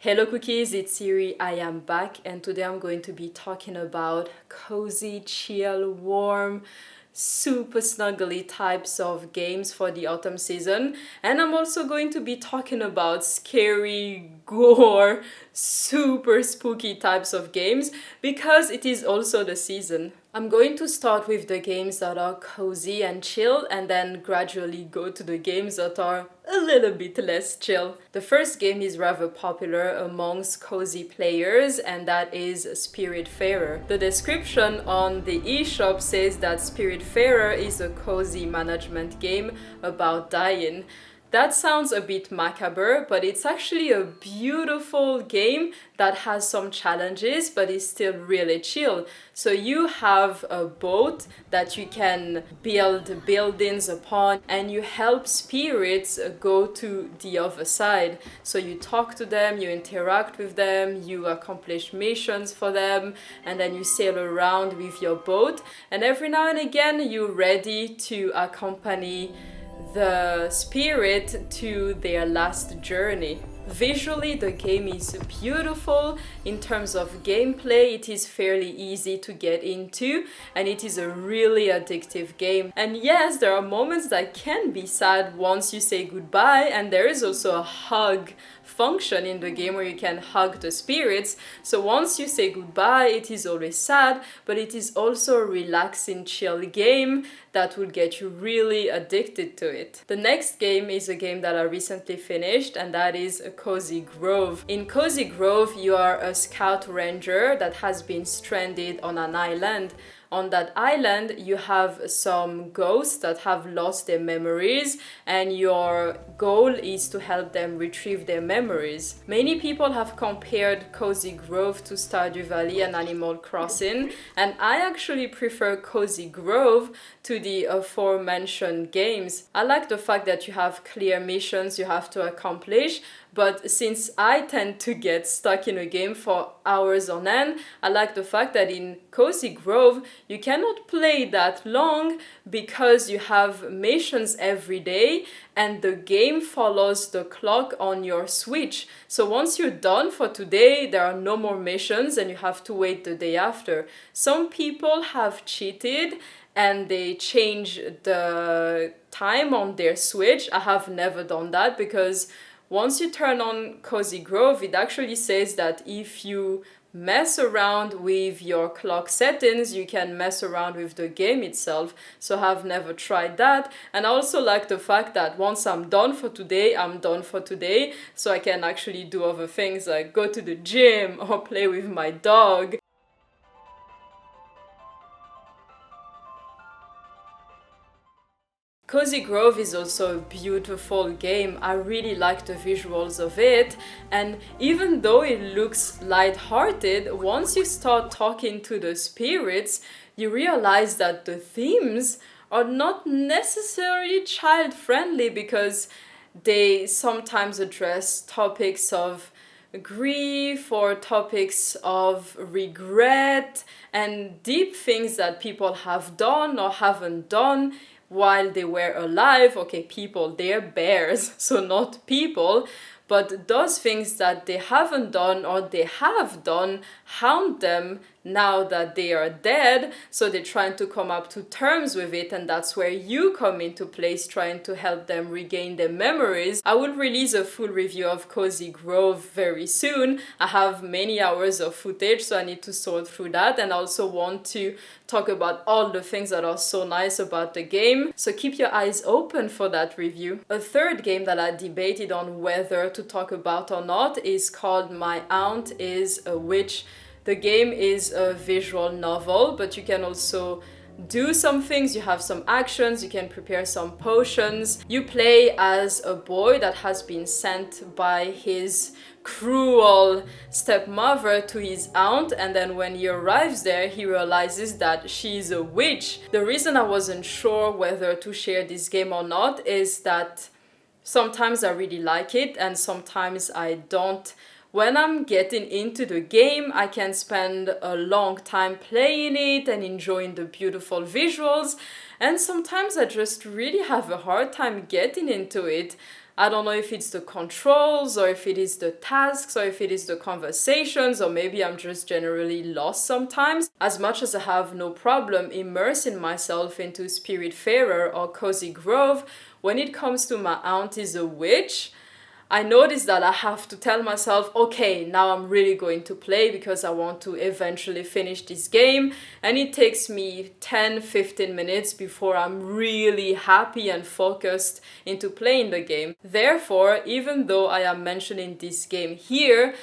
Hello cookies, it's Siri. I am back and today I'm going to be talking about cozy, chill, warm, super snuggly types of games for the autumn season. And I'm also going to be talking about scary, gore, super spooky types of games because it is also the season. I'm going to start with the games that are cozy and chill and then gradually go to the games that are a little bit less chill. The first game is rather popular amongst cozy players and that is Spiritfarer. The description on the eShop says that Spiritfarer is a cozy management game about dying. That sounds a bit macabre, but it's actually a beautiful game that has some challenges, but is still really chill. So you have a boat that you can build buildings upon, and you help spirits go to the other side. So you talk to them, you interact with them, you accomplish missions for them, and then you sail around with your boat. And every now and again, you're ready to accompany the spirit to their last journey. Visually, the game is beautiful. In terms of gameplay, it is fairly easy to get into and it is a really addictive game. And yes, there are moments that can be sad once you say goodbye, and there is also a hug function in the game where you can hug the spirits. So once you say goodbye, it is always sad, but it is also a relaxing, chill game that will get you really addicted to it. The next game is a game that I recently finished, and that is Cozy Grove. In Cozy Grove, you are a scout ranger that has been stranded on an island. On that island, you have some ghosts that have lost their memories, and your goal is to help them retrieve their memories. Many people have compared Cozy Grove to Stardew Valley and Animal Crossing, and I actually prefer Cozy Grove to the aforementioned games. I like the fact that you have clear missions you have to accomplish, but since I tend to get stuck in a game for hours on end, I like the fact that in Cozy Grove, you cannot play that long because you have missions every day and the game follows the clock on your Switch. So once you're done for today, there are no more missions and you have to wait the day after. Some people have cheated and they change the time on their Switch. I have never done that because once you turn on Cozy Grove, it actually says that if you mess around with your clock settings, you can mess around with the game itself. So I've never tried that. And I also like the fact that once I'm done for today, I'm done for today. So I can actually do other things like go to the gym or play with my dog. Cozy Grove is also a beautiful game. I really like the visuals of it, and even though it looks lighthearted, once you start talking to the spirits, you realize that the themes are not necessarily child-friendly because they sometimes address topics of grief or topics of regret and deep things that people have done or haven't done while they were alive. Okay, people, they're bears, so not people, but those things that they haven't done or they have done haunt them now that they are dead, so they're trying to come up to terms with it, and that's where you come into place, trying to help them regain their memories. I will release a full review of Cozy Grove very soon. I have many hours of footage, so I need to sort through that, and I also want to talk about all the things that are so nice about the game, so keep your eyes open for that review. A third game that I debated on whether to talk about or not is called My Aunt is a Witch. The game is a visual novel, but you can also do some things. You have some actions, you can prepare some potions. You play as a boy that has been sent by his cruel stepmother to his aunt, and then when he arrives there, he realizes that she's a witch. The reason I wasn't sure whether to share this game or not is that sometimes I really like it and sometimes I don't. When I'm getting into the game, I can spend a long time playing it and enjoying the beautiful visuals, and sometimes I just really have a hard time getting into it. I don't know if it's the controls or if it is the tasks or if it is the conversations, or maybe I'm just generally lost sometimes. As much as I have no problem immersing myself into Spiritfarer or Cozy Grove, when it comes to my aunt is a witch, I noticed that I have to tell myself, okay, now I'm really going to play because I want to eventually finish this game. And it takes me 10-15 minutes before I'm really happy and focused into playing the game. Therefore, even though I am mentioning this game here,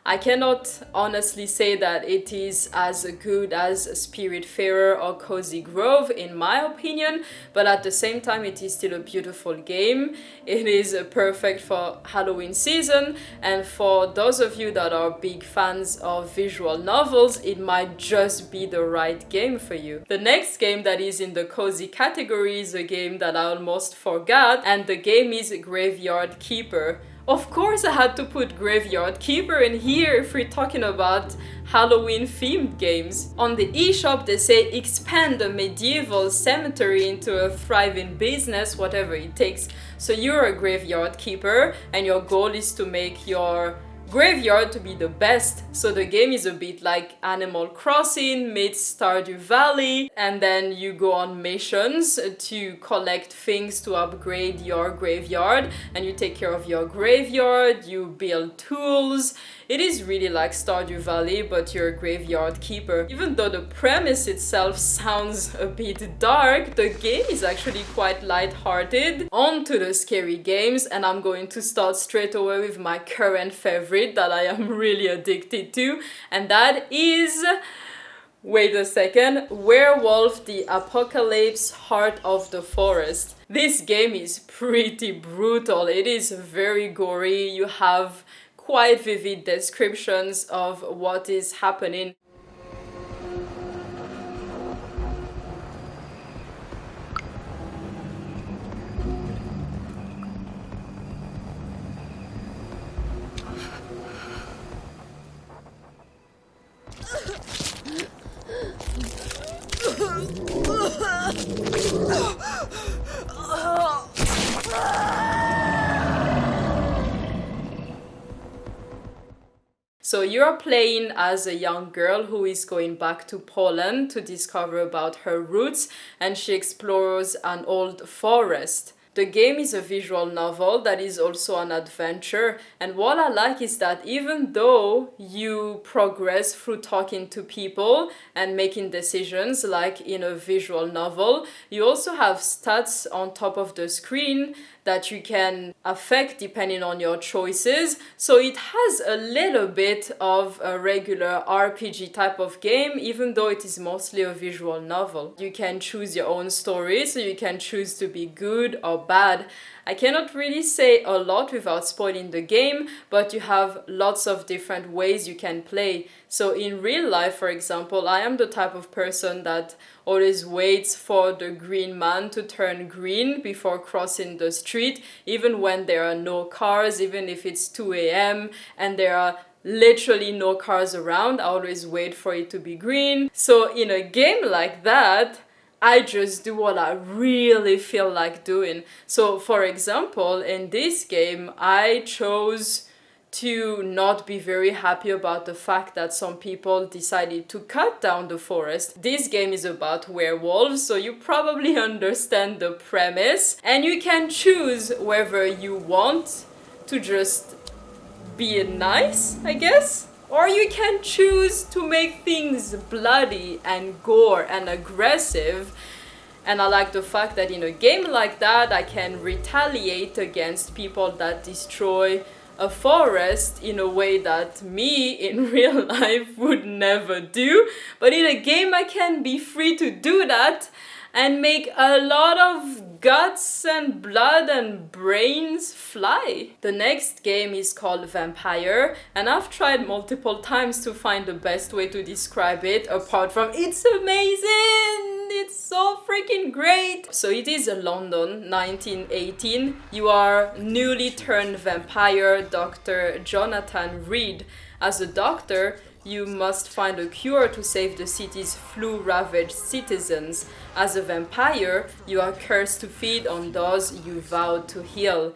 I cannot honestly say that it is as good as Spiritfarer or Cozy Grove in my opinion, but at the same time it is still a beautiful game. It is perfect for Halloween season, and for those of you that are big fans of visual novels, it might just be the right game for you. The next game that is in the cozy category is a game that I almost forgot, and the game is Graveyard Keeper. Of course I had to put Graveyard Keeper in here if we're talking about Halloween themed games. On the eShop they say expand a medieval cemetery into a thriving business, whatever it takes. So you're a graveyard keeper and your goal is to make your graveyard to be the best. So the game is a bit like Animal Crossing meets Stardew Valley, and then you go on missions to collect things to upgrade your graveyard, and you take care of your graveyard, you build tools. It is really like Stardew Valley, but you're a graveyard keeper. Even though the premise itself sounds a bit dark, the game is actually quite light-hearted. On to the scary games, and I'm going to start straight away with my current favorite that I am really addicted to, and that is... wait a second. Werewolf, the Apocalypse, Heart of the Forest. This game is pretty brutal. It is very gory. You have quite vivid descriptions of what is happening. So you're playing as a young girl who is going back to Poland to discover about her roots, and she explores an old forest. The game is a visual novel that is also an adventure, and what I like is that even though you progress through talking to people and making decisions like in a visual novel, you also have stats on top of the screen that you can affect depending on your choices. So it has a little bit of a regular RPG type of game, even though it is mostly a visual novel. You can choose your own story, so you can choose to be good or bad. I cannot really say a lot without spoiling the game, but you have lots of different ways you can play. So in real life, for example, I am the type of person that always waits for the green man to turn green before crossing the street, even when there are no cars, even if it's 2 a.m. and there are literally no cars around. I always wait for it to be green. So in a game like that, I just do what I really feel like doing. So for example, in this game, I chose to not be very happy about the fact that some people decided to cut down the forest. This game is about werewolves, so you probably understand the premise. And you can choose whether you want to just be nice, I guess. Or you can choose to make things bloody and gore and aggressive. And I like the fact that in a game like that, I can retaliate against people that destroy a forest in a way that me in real life would never do. But in a game, I can be free to do that and make a lot of guts and blood and brains fly. The next game is called VAMPYR, and I've tried multiple times to find the best way to describe it apart from it's amazing! It's so freaking great! So it is London, 1918. You are newly turned vampire Dr. Jonathan Reed. As a doctor, you must find a cure to save the city's flu-ravaged citizens. As a vampire, you are cursed to feed on those you vowed to heal.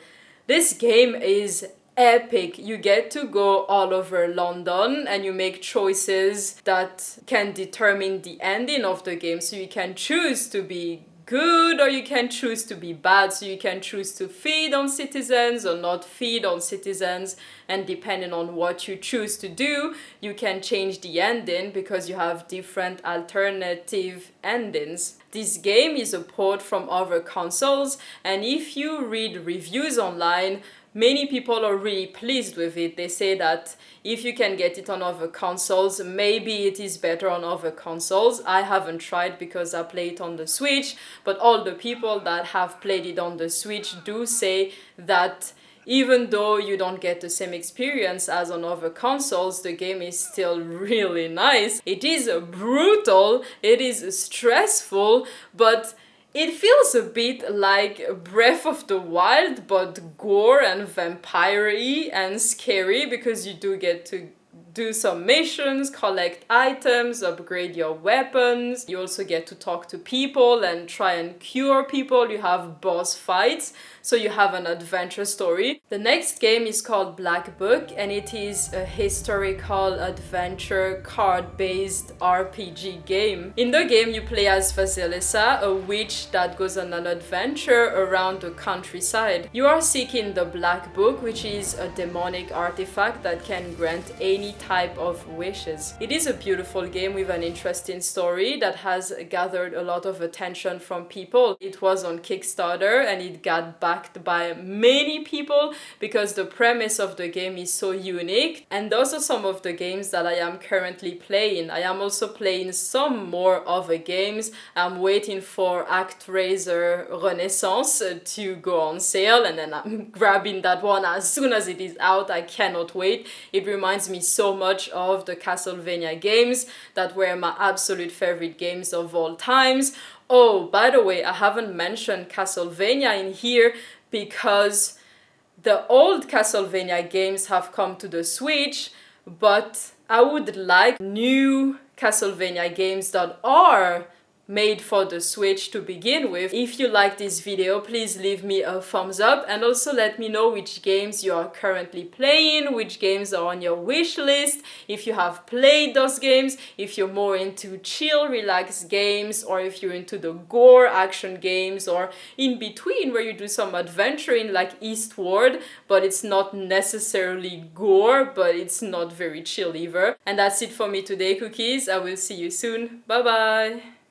This game is epic. You get to go all over London and you make choices that can determine the ending of the game. So you can choose to be good or you can choose to be bad. So you can choose to feed on citizens or not feed on citizens, and depending on what you choose to do, you can change the ending because you have different alternative endings. This game is a port from other consoles, and if you read reviews online, many people are really pleased with it. They say that if you can get it on other consoles, maybe it is better on other consoles. I haven't tried because I play it on the Switch, but all the people that have played it on the Switch do say that even though you don't get the same experience as on other consoles, the game is still really nice. It is brutal, it is stressful, but it feels a bit like Breath of the Wild, but gore and vampire-y and scary, because you do get to do some missions, collect items, upgrade your weapons. You also get to talk to people and try and cure people. You have boss fights, so you have an adventure story. The next game is called Black Book, and it is a historical adventure card-based RPG game. In the game, you play as Vasilisa, a witch that goes on an adventure around the countryside. You are seeking the Black Book, which is a demonic artifact that can grant any type of wishes. It is a beautiful game with an interesting story that has gathered a lot of attention from people. It was on Kickstarter and it got backed by many people because the premise of the game is so unique. And those are some of the games that I am currently playing. I am also playing some more other games. I'm waiting for ActRaiser Renaissance to go on sale, and then I'm grabbing that one as soon as it is out. I cannot wait. It reminds me so much of the Castlevania games that were my absolute favorite games of all times. Oh, by the way, I haven't mentioned Castlevania in here because the old Castlevania games have come to the Switch, but I would like new Castlevania games that are made for the Switch to begin with. If you like this video, please leave me a thumbs up and also let me know which games you are currently playing, which games are on your wish list, if you have played those games, if you're more into chill, relaxed games, or if you're into the gore action games, or in between where you do some adventuring like Eastward, but it's not necessarily gore, but it's not very chill either. And that's it for me today, cookies. I will see you soon. Bye bye!